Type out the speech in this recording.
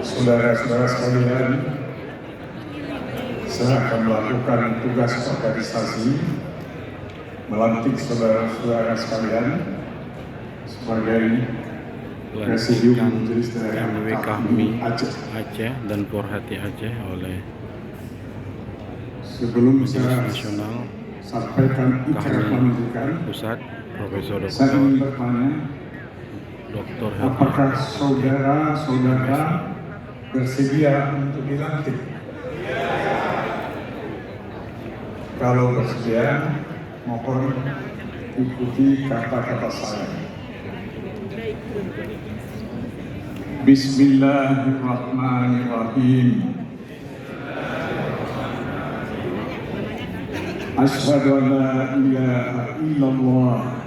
Saudara-saudara sekalian, saya akan melakukan tugas organisasi, melantik saudara-saudara sekalian sebagai Presidium Majelis Daerah kami Aceh dan Porhati Aceh oleh sebelum saya Nasional sampaikan ucapan penunjukan, Pusat Profesor saya ingin bertanya, Dr. apakah saudara-saudara bersedia untuk dilantik? Kalau bersedia, mohon ikuti kata-kata saya. Bismillahirrahmanirrahim. Asyhadu an la ilaha illallah